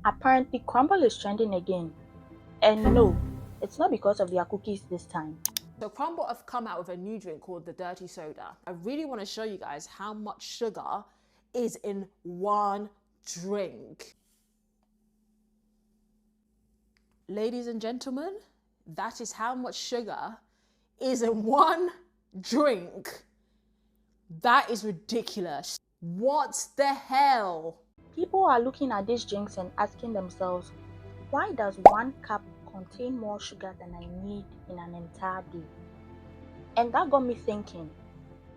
Apparently, Crumbl is trending again. And no, it's not because of their cookies this time. So Crumbl have come out with a new drink called the Dirty Soda. I really want to show you guys how much sugar is in one drink. Ladies and gentlemen, that is how much sugar is in one drink. That is ridiculous. What the hell? People are looking at these drinks and asking themselves, why does one cup contain more sugar than I need in an entire day? And that got me thinking,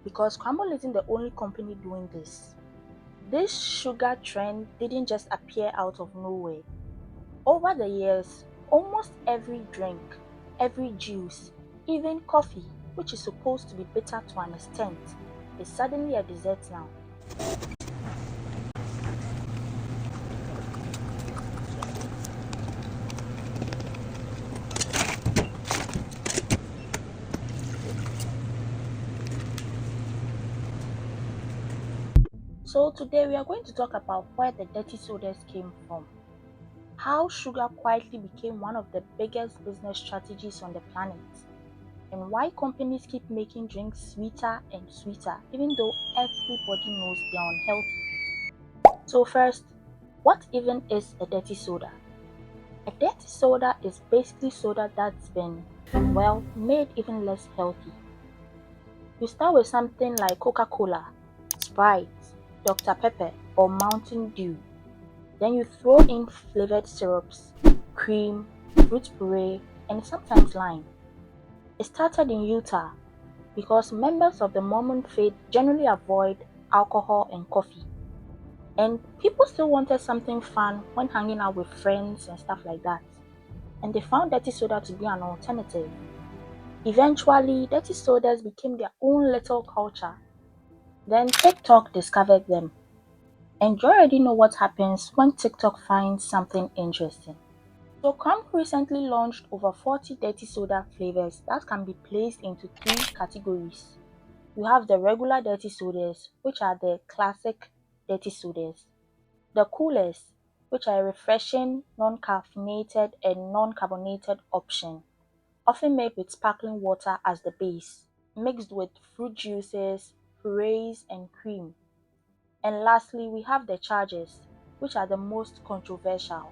because Crumbl isn't the only company doing this. This sugar trend didn't just appear out of nowhere. Over the years, almost every drink, every juice, even coffee, which is supposed to be bitter to an extent, is suddenly a dessert now. So today we are going to talk about where the dirty sodas came from, how sugar quietly became one of the biggest business strategies on the planet, and why companies keep making drinks sweeter and sweeter even though everybody knows they're unhealthy. So first, what even is a dirty soda? A dirty soda is basically soda that's been, well, made even less healthy. You start with something like Coca-Cola, Sprite, Dr. Pepper, or Mountain Dew. Then you throw in flavored syrups, cream, fruit puree, and sometimes lime. It started in Utah because members of the Mormon faith generally avoid alcohol and coffee. And people still wanted something fun when hanging out with friends and stuff like that. And they found dirty soda to be an alternative. Eventually, dirty sodas became their own little culture. Then TikTok discovered them. And you already know what happens when TikTok finds something interesting. So Crumbl recently launched over 40 dirty soda flavors that can be placed into three categories. You have the regular dirty sodas, which are the classic dirty sodas. The coolest, which are a refreshing, non-caffeinated and non-carbonated option, often made with sparkling water as the base, mixed with fruit juices, purees, and cream. And lastly, we have the chargers, which are the most controversial.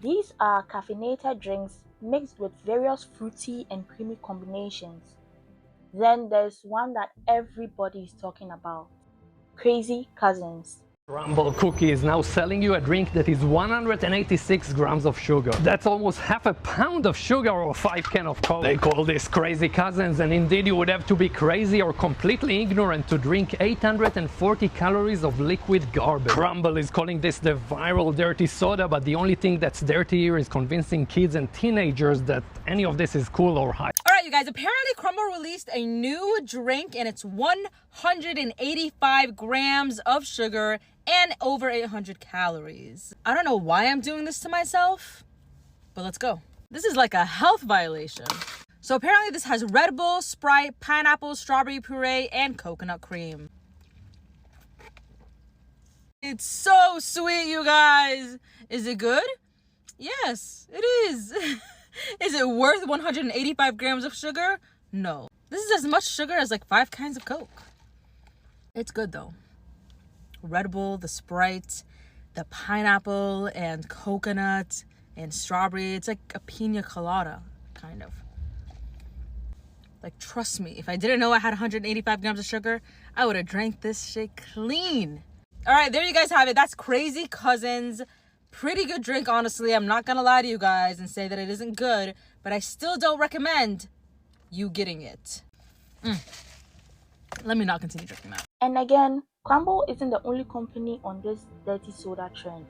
These are caffeinated drinks mixed with various fruity and creamy combinations. Then there's one that everybody is talking about, Crazy Cousins. Crumbl Cookie is now selling you a drink that is 186 grams of sugar. That's almost half a pound of sugar or 5 cans of Coke. They call this Crazy Cousins, and indeed you would have to be crazy or completely ignorant to drink 840 calories of liquid garbage. Crumbl is calling this the viral dirty soda, but the only thing that's dirty here is convincing kids and teenagers that any of this is cool or hype. All right, you guys, apparently Crumbl released a new drink and it's 185 grams of sugar and over 800 calories. I don't know why I'm doing this to myself, but let's go. This is like a health violation. So apparently this has Red Bull, Sprite, pineapple, strawberry puree, and coconut cream. It's so sweet, you guys. Is it good? Yes, it is. Is it worth 185 grams of sugar? No. This is as much sugar as like 5 kinds of Coke. It's good though. Red Bull, the Sprite, the pineapple and coconut and strawberry. It's like a pina colada, kind of. Like, trust me, if I didn't know I had 185 grams of sugar, I would have drank this shit clean. All right, there you guys have it. That's Crazy Cousins. Pretty good drink, honestly. I'm not gonna lie to you guys and say that it isn't good, but I still don't recommend you getting it. Let me not continue drinking that. And again, Crumbl isn't the only company on this dirty soda trend.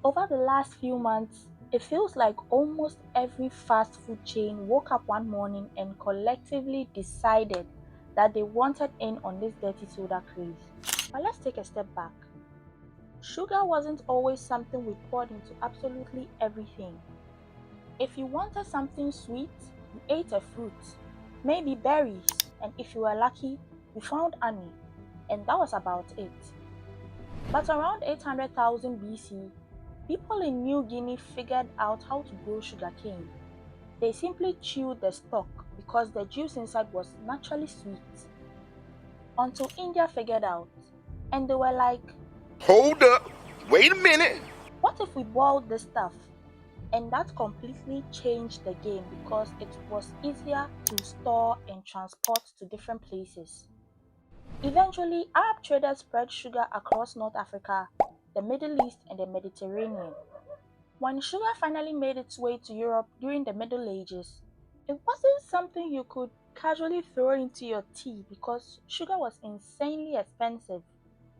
Over the last few months, it feels like almost every fast food chain woke up one morning and collectively decided that they wanted in on this dirty soda craze. But let's take a step back. Sugar wasn't always something we poured into absolutely everything. If you wanted something sweet, you ate a fruit, maybe berries, and if you were lucky, you found honey, and that was about it. But around 800,000 BC, People in New Guinea figured out how to grow sugarcane. They simply chewed the stalk because the juice inside was naturally sweet. Until India figured out. And they were like, Hold up. Wait a minute. what if we boiled this stuff? And that completely changed the game because it was easier to store and transport to different places. Eventually, Arab traders spread sugar across North Africa, the Middle East, and the Mediterranean. When sugar finally made its way to Europe during the Middle Ages, it wasn't something you could casually throw into your tea because sugar was insanely expensive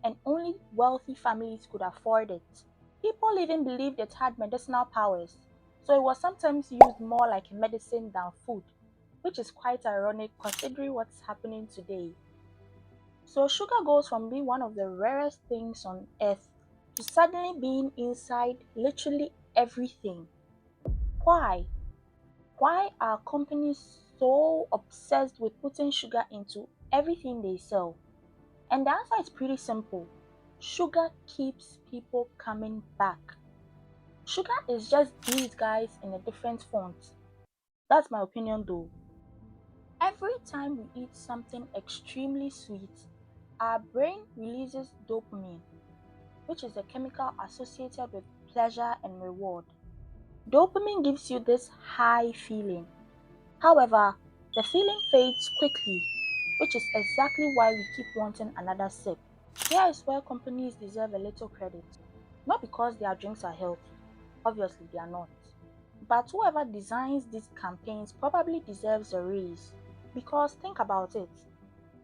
and only wealthy families could afford it. People even believed it had medicinal powers, so it was sometimes used more like a medicine than food, which is quite ironic considering what's happening today. So, sugar goes from being one of the rarest things on earth to suddenly being inside literally everything. Why? Why are companies so obsessed with putting sugar into everything they sell? And the answer is pretty simple: sugar keeps people coming back. Sugar is just these guys in a different font. That's my opinion though. Every time we eat something extremely sweet, our brain releases dopamine, which is a chemical associated with pleasure and reward. Dopamine gives you this high feeling. However, the feeling fades quickly, which is exactly why we keep wanting another sip. Here is where companies deserve a little credit. Not because their drinks are healthy, obviously they are not. But whoever designs these campaigns probably deserves a raise. Because think about it: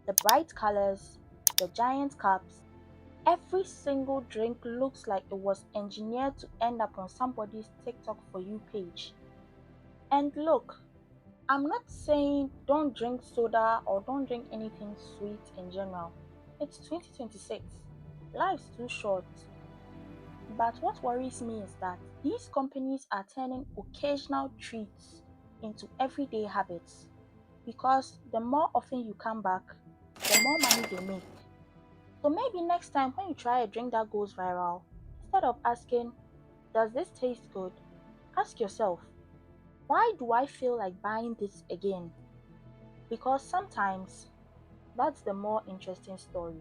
the bright colors, the giant cups, every single drink looks like it was engineered to end up on somebody's TikTok for you page. And look, I'm not saying don't drink soda or don't drink anything sweet in general. It's 2026. Life's too short. But what worries me is that these companies are turning occasional treats into everyday habits because the more often you come back, the more money they make. So maybe next time when you try a drink that goes viral, instead of asking, does this taste good? Ask yourself, why do I feel like buying this again? Because sometimes that's the more interesting story.